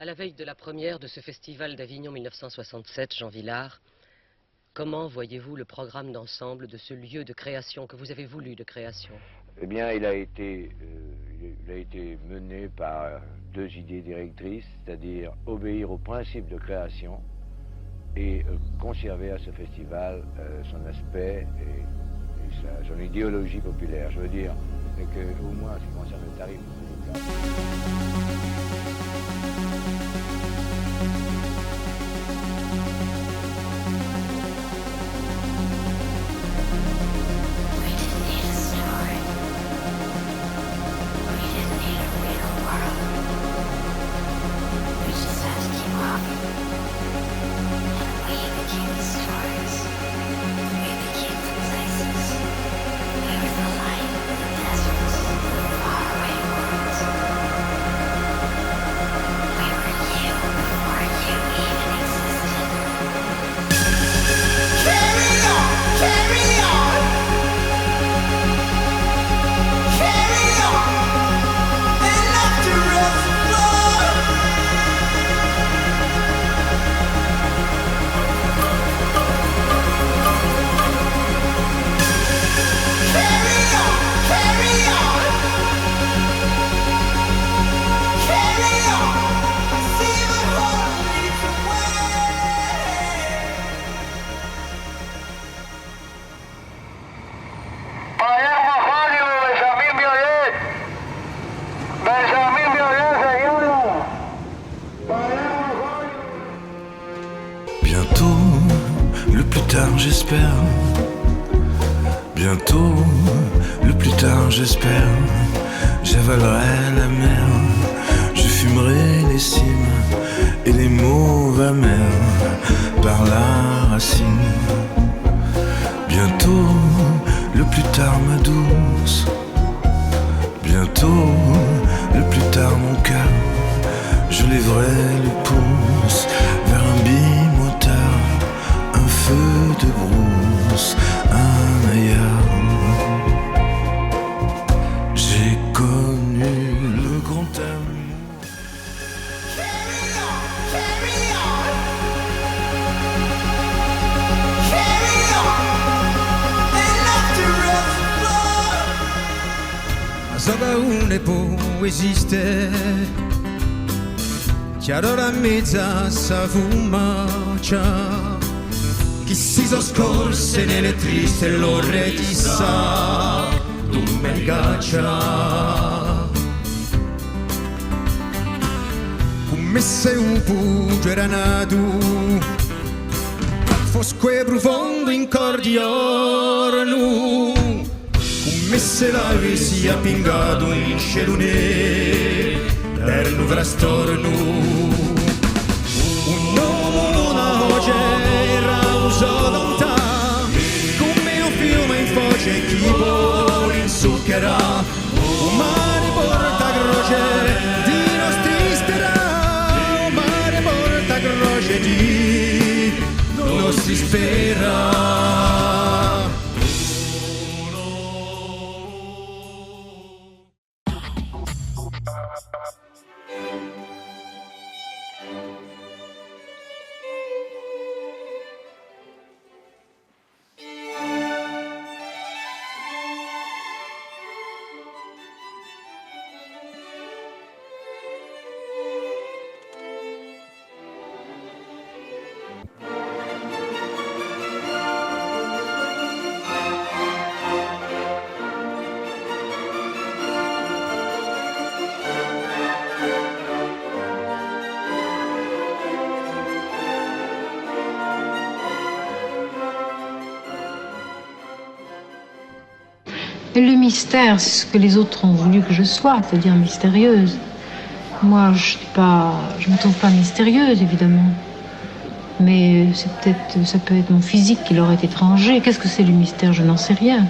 À la veille de la première de ce festival d'Avignon 1967, Jean Vilar, comment voyez-vous le programme d'ensemble de ce lieu de création que vous avez voulu de création? Eh bien, il a été mené par deux idées directrices, c'est-à-dire obéir au principe de création et conserver à ce festival son aspect et son idéologie populaire. Je veux dire qu'au moins, en ce qui concerne le tarif Bientôt, le plus tard j'espère. Bientôt, le plus tard j'espère. J'avalerai la mer, je fumerai les cimes et les mauves amers par la racine. Bientôt, le plus tard ma douce. Bientôt, le plus tard mon cœur. Je lèverai le pouce vers un bimotard, un feu de brousse, un ailleurs. J'ai connu le grand amour. Carry on, carry on. Carry on, and after us flow. Zogaune può esistere, chiaro la mezza savumacia, chi si soscorse nelle triste l'ore chissà, domenicaccia. Come se un pugio era nato, fosque profondo in cordiorno, come se l'avessi appingato in cielo nero per l'uvra storno. Un uomo non ha voce rauso lontano, come un fiume in foce chi vuole insuccherà. Un mare porta croce di nostri sperà, un mare porta croce di nostri spera. Le mystère, c'est ce que les autres ont voulu que je sois, c'est-à-dire mystérieuse. Moi, je me trouve pas mystérieuse, évidemment. Mais ça peut être mon physique qui leur est étranger. Qu'est-ce que c'est le mystère? Je n'en sais rien.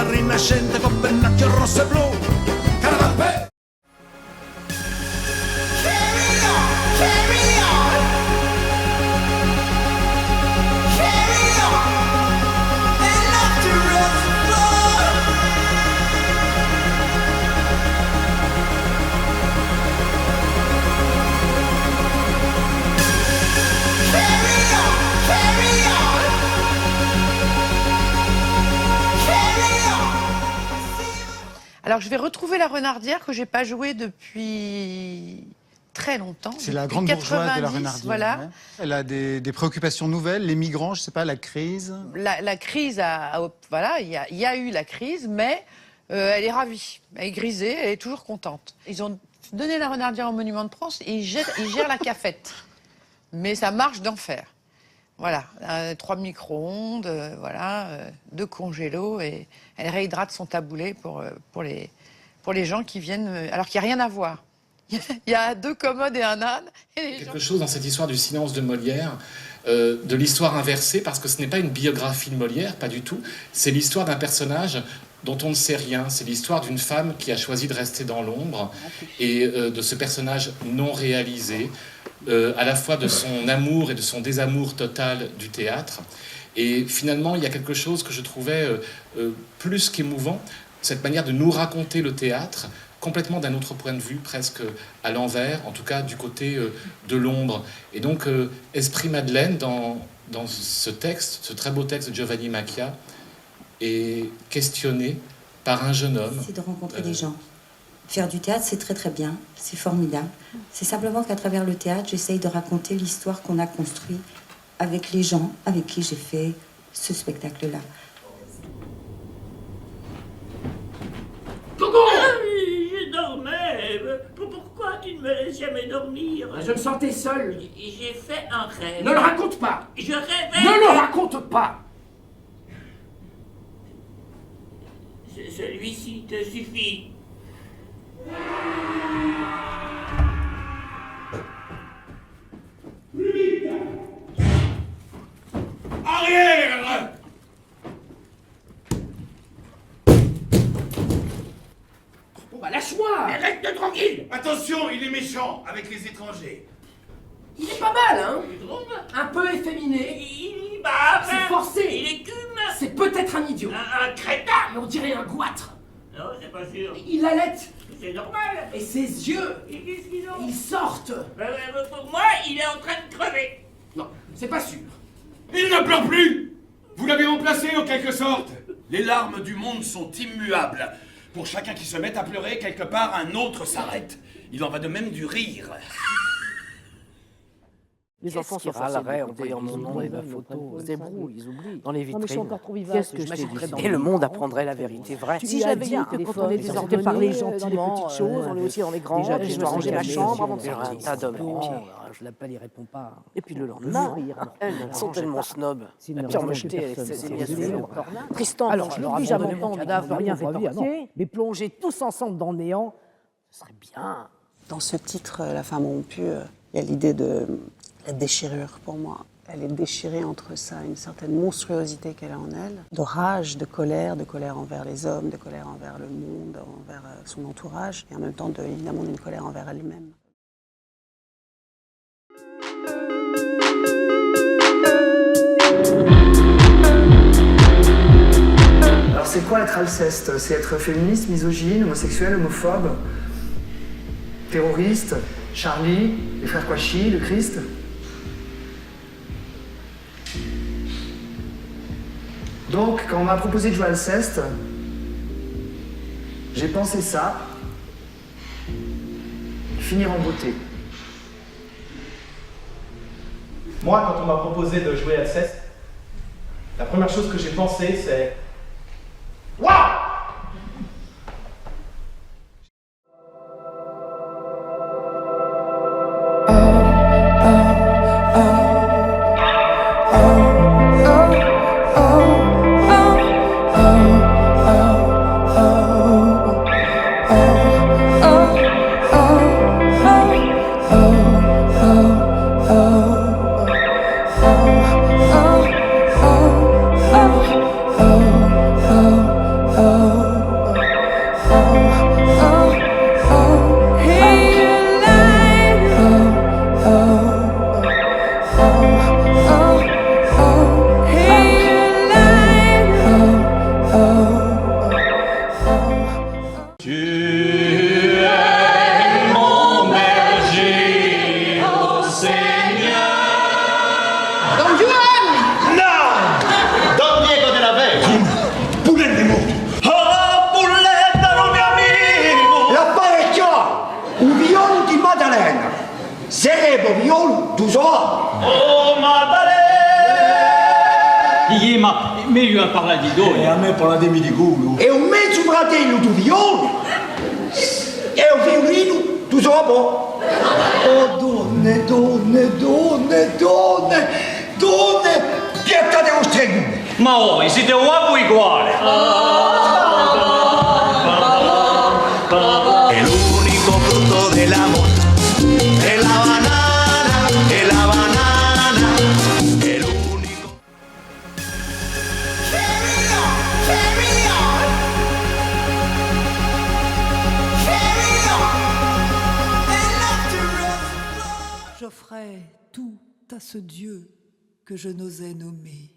Rinascente con pennacchio rosso e blu. Caravampè! Carry on, carry on. Carry on. And not to rest floor. Carry on, carry on. Carry on. Alors, je vais retrouver la Renardière que j'ai pas jouée depuis très longtemps. C'est la depuis grande bourgeoise de la 90, Renardière. voilà. Ouais. Elle a des préoccupations nouvelles, les migrants, je sais pas, la crise. La crise voilà, il y a eu la crise, mais elle est ravie. Elle est grisée, elle est toujours contente. Ils ont donné la Renardière au Monument de France et ils gèrent la cafette. Mais ça marche d'enfer. Voilà, 3 micro-ondes, voilà, 2 congélos et elle réhydrate son taboulé pour les pour les gens qui viennent, alors qu'il n'y a rien à voir. Il y a 2 commodes et un âne. Et les Quelque chose dans cette histoire du silence de Molière, de l'histoire inversée, parce que ce n'est pas une biographie de Molière, pas du tout. C'est l'histoire d'un personnage dont on ne sait rien. C'est l'histoire d'une femme qui a choisi de rester dans l'ombre et de ce personnage non réalisé, à la fois de son amour et de son désamour total du théâtre. Et finalement, il y a quelque chose que je trouvais plus qu'émouvant, cette manière de nous raconter le théâtre, complètement d'un autre point de vue, presque à l'envers, en tout cas du côté de l'ombre. Et donc, Esprit Madeleine, dans ce texte, ce très beau texte de Giovanni Macchia, est questionné par un jeune homme. C'est de rencontrer des gens. Faire du théâtre, c'est très très bien, c'est formidable. C'est simplement qu'à travers le théâtre, j'essaye de raconter l'histoire qu'on a construite avec les gens avec qui j'ai fait ce spectacle-là. Je dormais. Pourquoi tu ne me laisses jamais dormir? Je me sentais seul. J'ai fait un rêve. Ne le raconte pas. Je rêvais. Ne le raconte pas. Celui-ci te suffit. Arrière! Bon bah lâche-moi! Reste tranquille. Attention, il est méchant avec les étrangers. Il est pas mal, hein? Un peu efféminé. C'est forcé. Il écume. C'est peut-être un idiot. Un crétin. Mais on dirait un goitre. Non, c'est pas sûr. Il allaite. C'est normal. Et ses yeux, Et qu'est-ce qu'ils ont? ils sortent. Pour moi, il est en train de crever. Non, c'est pas sûr. Il ne pleure plus. Vous l'avez remplacé en quelque sorte. Les larmes du monde sont immuables. Pour chacun qui se met à pleurer, quelque part, un autre s'arrête. Il en va de même du rire. Les enfants se râleraient en voyant mon nom et ma photo. Ils s'ébrouillent, ils oublient. Dans les vitrines. Qu'est-ce que je t'ai dit? Et le monde apprendrait la vérité vraie. Si j'avais dit que quand on est désordonné, parler gentiment, des petites choses, on est aussi dans les grandes. Déjà, je dois ranger ma chambre avant de sortir. Un tas d'hommes. Je l'appelle, il répond pas. Et puis le lendemain, elles sont tellement snobs. La pire mocheté, c'est bien sûr. Tristan, alors je dis jamais mon cadavre, rien fait portier, mais plonger tous ensemble dans le néant, ce serait bien. Dans ce titre, La femme rompue, il y a l'idée de la déchirure pour moi. Elle est déchirée entre ça, une certaine monstruosité qu'elle a en elle, de rage, de colère envers les hommes, de colère envers le monde, envers son entourage, et en même temps, évidemment, d'une colère envers elle-même. Alors c'est quoi être Alceste? C'est être féministe, misogyne, homosexuel, homophobe, terroriste, Charlie, les frères Kouachi, le Christ. Donc, quand on m'a proposé de jouer Alceste, j'ai pensé ça, finir en beauté. Moi, quand on m'a proposé de jouer Alceste, la première chose que j'ai pensé, c'est... Waouh! Meglio a parlare di doni. E a me parla di Midigulu. E un mezzo fratello tu violo e un violino tu sopo. Oh donne, donne, donne, donne, donne, piattate lo stregone. Ma voi siete uomo uguale. el amor, es la banana, es la banana, el único. Carry on, carry on, carry on, and let the rest flow. J'offrais tout à ce Dieu que je n'osais nommer.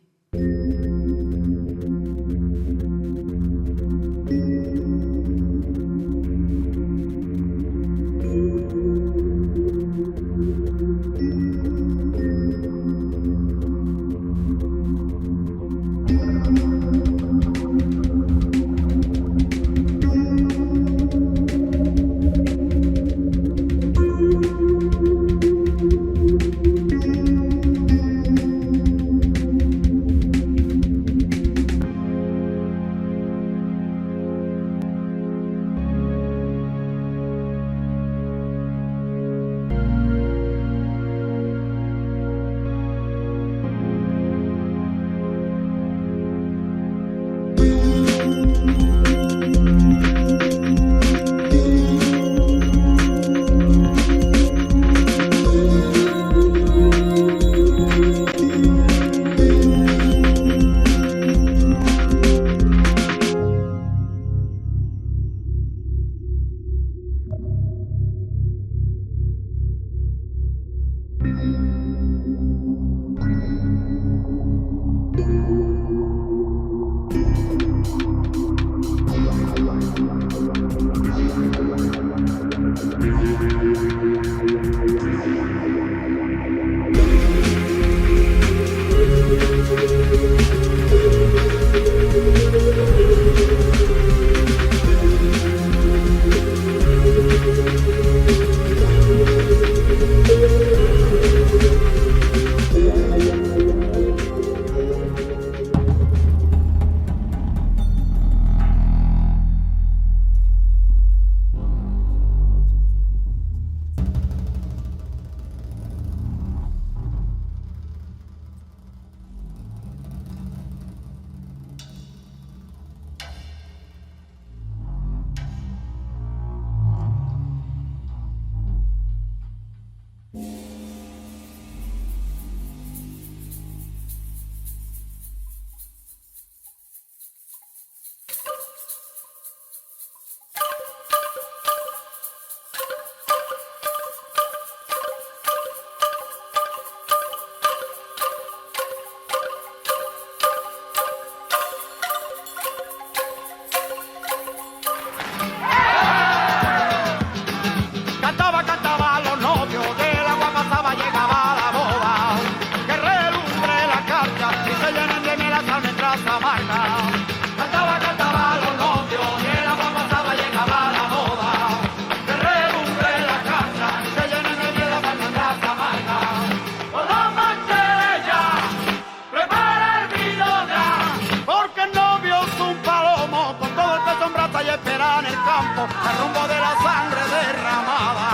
Al rumbo de la sangre derramada.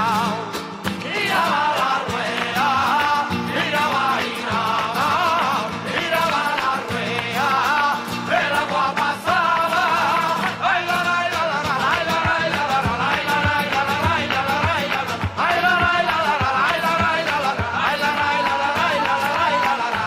Giraba la rueda, giraba, giraba, giraba la rueda, el agua pasaba. Ay la la la la la la la la la la la la la la ay la la la la la la la ay la la la la la la.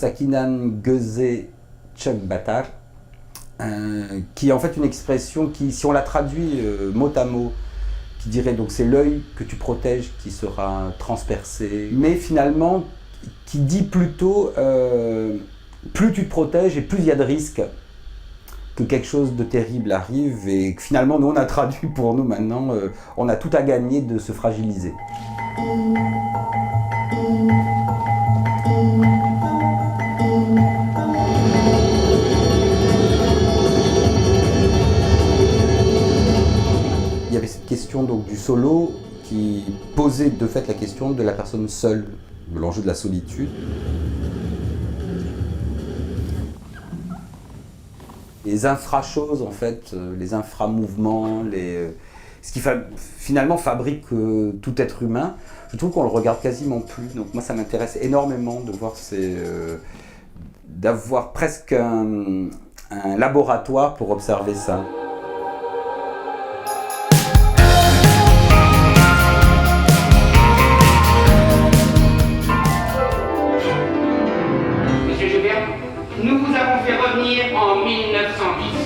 Sakinan Göze Chökbatar, qui est en fait une expression qui, si on la traduit mot à mot, qui dirait donc c'est l'œil que tu protèges qui sera transpercé, mais finalement qui dit plutôt plus tu te protèges et plus il y a de risques que quelque chose de terrible arrive, et que finalement nous on a traduit pour nous maintenant, on a tout à gagner de se fragiliser. Il y avait cette question donc du solo qui posait de fait la question de la personne seule, de l'enjeu de la solitude. Les infra-choses en fait, les infra-mouvements, ce qui finalement fabrique tout être humain, je trouve qu'on le regarde quasiment plus. Donc moi ça m'intéresse énormément de voir d'avoir presque un laboratoire pour observer ça. Monsieur Joubert, nous vous avons fait revenir en 1910.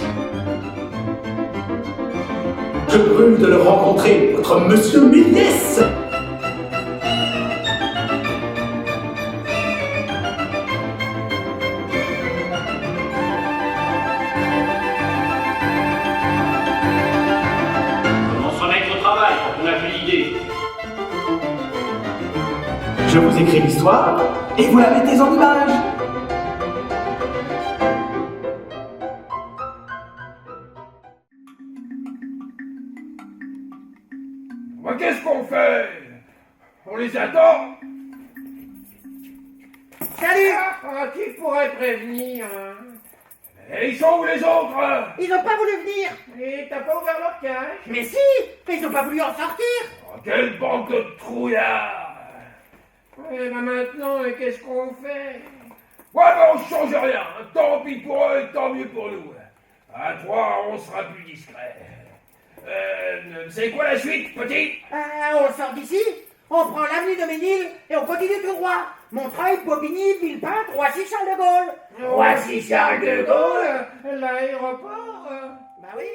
Je brûle de le rencontrer, votre monsieur Méliès. Je vous écris l'histoire et vous la mettez en image. Qu'est-ce qu'on fait? On les attend? Salut! Qui pourrait prévenir? Et ils sont où les autres? Ils n'ont pas voulu venir. Et t'as pas ouvert leur cage? Mais si! Mais ils n'ont pas voulu en sortir. Quelle bande de trouillards! Et ben maintenant, qu'est-ce qu'on fait? Ouais, ben on change rien. Tant pis pour eux et tant mieux pour nous. À trois, on sera plus discret. C'est quoi la suite, petit? On sort d'ici, on prend l'avenue de Ménil et on continue tout droit. Montreuil, Bobigny, Villepinte, Roissy-Charles de Gaulle. Roissy-Charles de Gaulle? L'aéroport? Bah oui.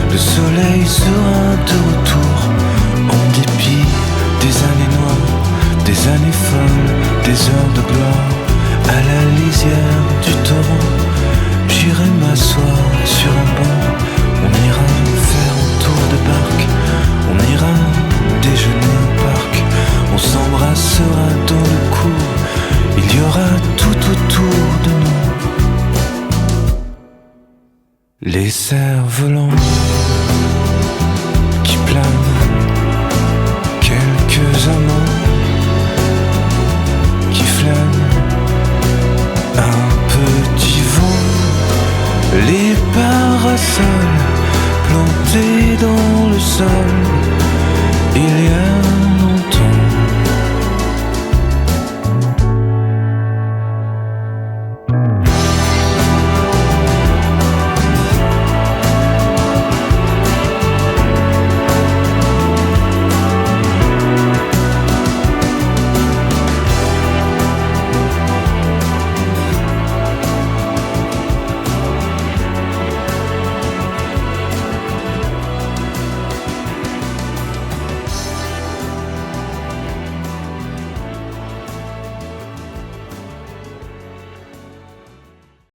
Le soleil sera de retour, en dépit des années noires, des années folles, des heures de gloire. À la lisière du torrent, j'irai m'asseoir sur un banc. On ira faire un tour de barque, on ira déjeuner au parc. On s'embrassera dans le cours, il y aura tout autour de nous les cerfs-volants qui planent, quelques amants qui flânent, un petit vent, les parasols plantés dans le sol. Il y a